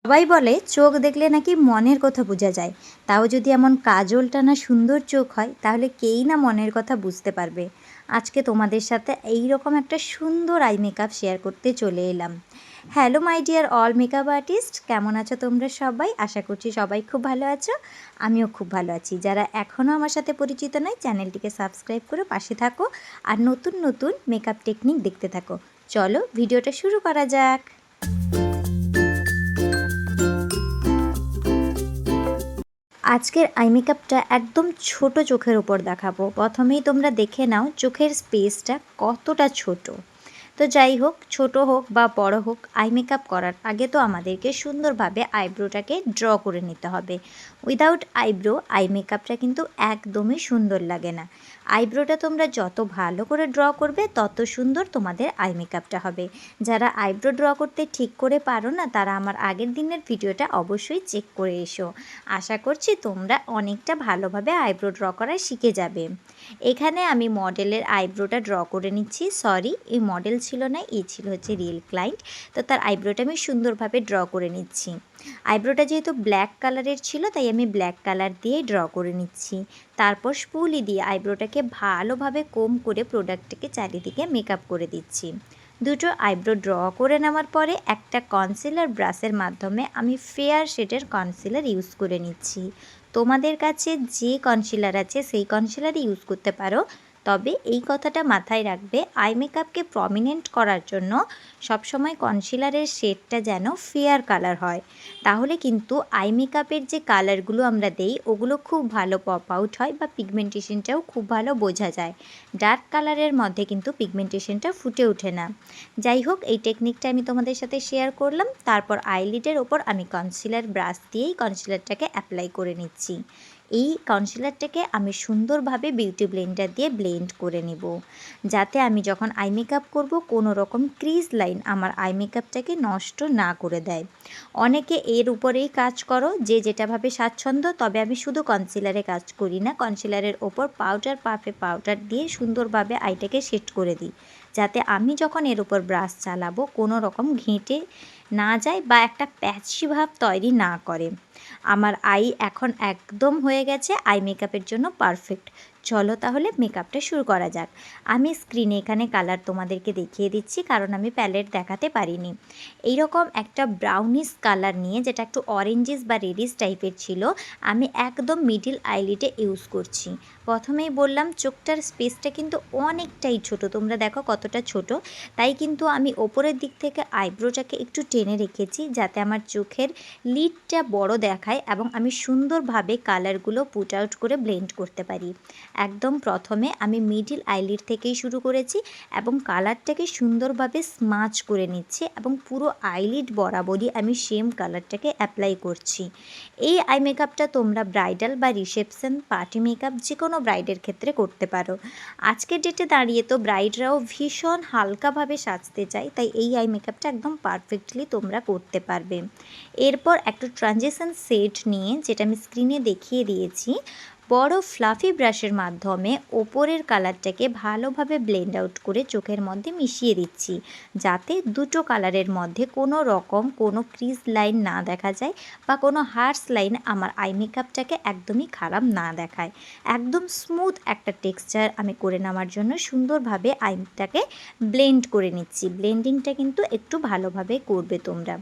সবাই বলে চোখ দেখলে নাকি মনের কথা বোঝা যায়। তাও যদি এমন কাজল টানা সুন্দর চোখ হয় তাহলে কেই না মনের কথা বুঝতে পারবে। আজকে তোমাদের সাথে এই রকম একটা সুন্দর আই মেকআপ শেয়ার করতে চলে এলাম। Hello my dear all makeup artist, কেমন আছো তোমরা সবাই? আশা করছি সবাই খুব ভালো আছো, আমিও খুব ভালো আছি। যারা এখনও আমার সাথে পরিচিত নয় চ্যানেলটিকে সাবস্ক্রাইব করে পাশে থাকো আর নতুন নতুন মেকআপ টেকনিক দেখতে থাকো। চলো ভিডিওটা শুরু করা যাক। আজকের আই মেকআপটা একদম ছোট চোখের ওপর দেখাবো। প্রথমেই তোমরা দেখে নাও চোখের স্পেসটা কতটা ছোট। তো যাই হোক, ছোট হোক বা বড় হোক, আই মেকআপ করার আগে তো আমাদেরকে সুন্দরভাবে আইব্রোটাকে ড্র করে নিতে হবে। উইদাউট আইব্রো আই মেকআপটা কিন্তু একদমই সুন্দর লাগে না। আইব্রোটা তোমরা যত ভালো করে ড্র করবে তত সুন্দর তোমাদের আই মেকআপটা হবে। যারা আইব্রো ড্র করতে ঠিক করে পারো না তারা আমার আগের দিনের ভিডিওটা অবশ্যই চেক করে এসো। আশা করছি তোমরা অনেকটা ভালোভাবে আইব্রো ড্র করা শিখে যাবে। এখানে আমি মডেলের আইব্রোটা ড্র করে নিচ্ছি। সরি, এই মডেল ছিল না, এই ছিল হচ্ছে রিয়েল ক্লায়েন্ট। তো তার আইব্রোটা আমি সুন্দরভাবে ড্র করে নিচ্ছি। আইব্রোটা যেহেতু ব্ল্যাক কালারের ছিল তাই আমি ব্ল্যাক কালার দিয়ে ড্র করে নিচ্ছি। তারপর স্পুলি দিয়ে আইব্রোটাকে ভালোভাবে কোম করে প্রোডাক্টটাকে চারিদিকে মেকআপ করে দিচ্ছি। দুটো আইব্রো ড্র করে নেওয়ার পরে একটা কনসিলার ব্রাশের মাধ্যমে আমি ফেয়ার শেডের কনসিলার ইউজ করে নিচ্ছি। তোমাদের কাছে যে কনসিলার আছে সেই কনসিলারই ইউজ করতে পারো। তবে এই কথাটা মাথায় রাখবে, আই মেকআপকে প্রমিনেন্ট করার জন্য সবসময় কনসিলারের শেডটা যেন ফেয়ার কালার হয়। তাহলে কিন্তু আই মেকআপের যে কালারগুলো আমরা দেই ওগুলো খুব ভালো পপ আউট হয় বা পিগমেন্টেশনটাও খুব ভালো বোঝা যায়। ডার্ক কালারের মধ্যে কিন্তু পিগমেন্টেশনটা ফুটে ওঠে না। যাই হোক, এই টেকনিকটা আমি তোমাদের সাথে শেয়ার করলাম। তারপর আইলিডের ওপর আমি কনসিলার ব্রাশ দিয়েই কনসিলারটাকে অ্যাপ্লাই করে নিচ্ছি। এই কনসিলারটাকে আমি সুন্দরভাবে বিউটি ব্লেন্ডার দিয়ে ব্লেন্ড করে নেব, যাতে আমি যখন আই মেকআপ করব কোনো রকম ক্রিজ লাইন আমার আই মেকআপটাকে নষ্ট না করে দেয়। অনেকে এর উপরেই কাজ করো, যে যেটাভাবে স্বাচ্ছন্দ্য। তবে আমি শুধু কনসিলারে কাজ করি না, কনসিলারের ওপর পাউডার পাউডার দিয়ে সুন্দরভাবে আইটাকে সেট করে দিই, যাতে আমি যখন এর উপর ব্রাশ চালাবো কোনো রকম ঘেঁটে না যায় বা একটা প্যাচি ভাব তৈরি না করে। আমার আই এখন একদম হয়ে গেছে, আই মেকআপের জন্য পারফেক্ট। চলো তাহলে মেকআপটা শুরু করা যাক। আমি স্ক্রিনে এখানে কালার তোমাদেরকে দেখিয়ে দিচ্ছি, কারণ আমি প্যালেট দেখাতে পারিনি। এইরকম একটা ব্রাউনিশ কালার নিয়ে, যেটা একটু অরেঞ্জিস বা রেডিশ টাইপের ছিল, আমি একদম মিডিল আইলিডে ইউজ করছি। প্রথমেই বললাম চোখটার স্পেসটা কিন্তু অনেকটাই ছোট, তোমরা দেখো কতটা ছোট। তাই কিন্তু আমি ওপরের দিক থেকে আইব্রোটাকে একটু টেনে রেখেছি, যাতে আমার চোখের লিডটা বড় দেখায় এবং আমি সুন্দরভাবে কালারগুলো পুট আউট করে ব্লেন্ড করতে পারি। একদম প্রথমে আমি মিডিল আইলিড থেকেই শুরু করেছি এবং কালারটাকে সুন্দরভাবে স্মাচ করে নিচ্ছি এবং পুরো আইলিড বরাবরই আমি সেম কালারটাকে অ্যাপ্লাই করছি। এই আই মেকআপটা তোমরা ব্রাইডাল বা রিসেপশন, পার্টি মেকআপ যে কোনো ব্রাইডের ক্ষেত্রে করতে পারো। আজকের ডেটে দাঁড়িয়ে তো ব্রাইডরাও ভীষণ হালকাভাবে সাজতে চায়, তাই এই আই মেকআপটা একদম পারফেক্টলি তোমরা করতে পারবে। এরপর একটা ট্রানজিশন সেট নিয়ে, যেটা আমি স্ক্রিনে দেখিয়ে দিয়েছি, বড় ফ্লাফি ব্রাশের মাধ্যমে ওপরের কালারটাকে ভালোভাবে ব্লেন্ড আউট করে চোখের মধ্যে মিশিয়ে দিচ্ছি, যাতে দুটো কালারের মধ্যে কোনো রকম কোনো ক্রিজ লাইন না দেখা যায় বা কোনো হার্শ লাইন আমার আই মেকআপটাকে একদমই খারাপ না দেখায়। একদম স্মুথ একটা টেক্সচার আমি করে নেওয়ার জন্য সুন্দরভাবে আইটাকে ব্লেন্ড করে নিচ্ছি। ব্লেন্ডিংটা কিন্তু একটু ভালোভাবে করবে তোমরা।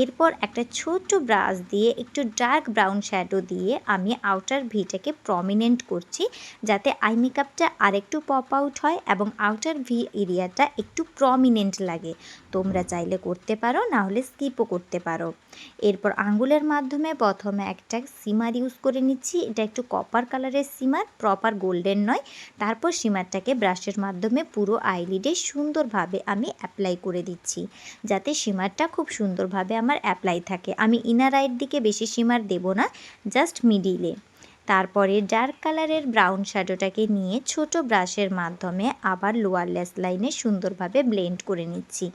এরপর একটা ছোট্ট ব্রাশ দিয়ে একটু ডার্ক ব্রাউন শ্যাডো দিয়ে আমি আউটার ভিটাকে প্রমিনেন্ট করছি, যাতে আই মেকআপটা আরেকটু পপ আউট হয় এবং আউটার ভি এরিয়াটা একটু প্রমিনেন্ট লাগে। তোমরা চাইলে করতে পারো, না হলে স্কিপও করতে পারো। এরপর আঙ্গুলের মাধ্যমে প্রথমে একটা সিমার ইউজ করে নিচ্ছি। এটা একটু কপার কালারের সিমার, প্রপার গোল্ডেন নয়। তারপর সিমারটাকে ব্রাশের মাধ্যমে পুরো আইলিডে সুন্দরভাবে আমি অ্যাপ্লাই করে দিচ্ছি, যাতে সিমারটা খুব সুন্দরভাবে আমার অ্যাপ্লাই থাকে। আমি ইনার আইয়ের দিকে বেশি সিমার দেব না, জাস্ট মিডিলে। তারপরে ডার্ক কালারের ব্রাউন শ্যাডোটাকে নিয়ে ছোট ব্রাশের মাধ্যমে আবার লোয়ার ল্যাশ লাইনে সুন্দরভাবে ব্লেন্ড করে নিচ্ছি।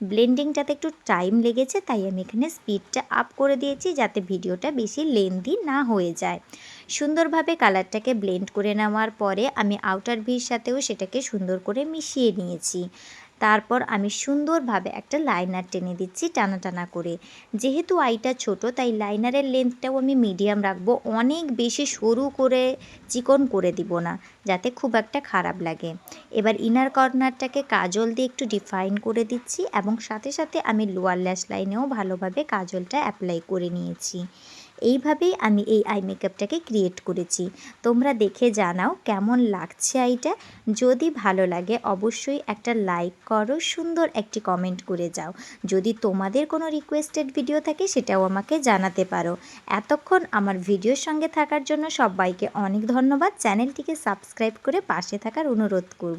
ব্লেন্ডিংটাতে একটু টাইম লেগেছে, তাই আমি এখানে স্পিডটা আপ করে দিয়েছি, যাতে ভিডিওটা বেশি লেন্দি না হয়ে যায়। সুন্দরভাবে কালারটাকে ব্লেন্ড করে নেওয়ার পরে আমি আউটার ভির সাথেও সেটাকে সুন্দর করে মিশিয়ে নিয়েছি। তারপর আমি সুন্দরভাবে একটা লাইনার টেনে দিচ্ছি টানা টানা করে। যেহেতু আইটা ছোট তাই লাইনারের লেন্থটাও আমি মিডিয়াম রাখবো, অনেক বেশি সরু করে চিকন করে দিব না, যাতে খুব একটা খারাপ লাগে। এবার ইনার কর্নারটাকে কাজল দিয়ে একটু ডিফাইন করে দিচ্ছি এবং সাথে সাথে আমি লোয়ার ল্যাশ লাইনেও ভালোভাবে কাজলটা অ্যাপ্লাই করে নিয়েছি। এইভাবেই আমি এই আই মেকআপটাকে ক্রিয়েট করেছি। তোমরা দেখে জানাও কেমন লাগছে আইটা। যদি ভালো লাগে অবশ্যই একটা লাইক করো, সুন্দর একটি কমেন্ট করে যাও। যদি তোমাদের কোনো রিকোয়েস্টেড ভিডিও থাকে সেটাও আমাকে জানাতে পারো। এতক্ষণ আমার ভিডিওর সঙ্গে থাকার জন্য সবাইকে অনেক ধন্যবাদ। চ্যানেলটিকে সাবস্ক্রাইব করে পাশে থাকার অনুরোধ করব।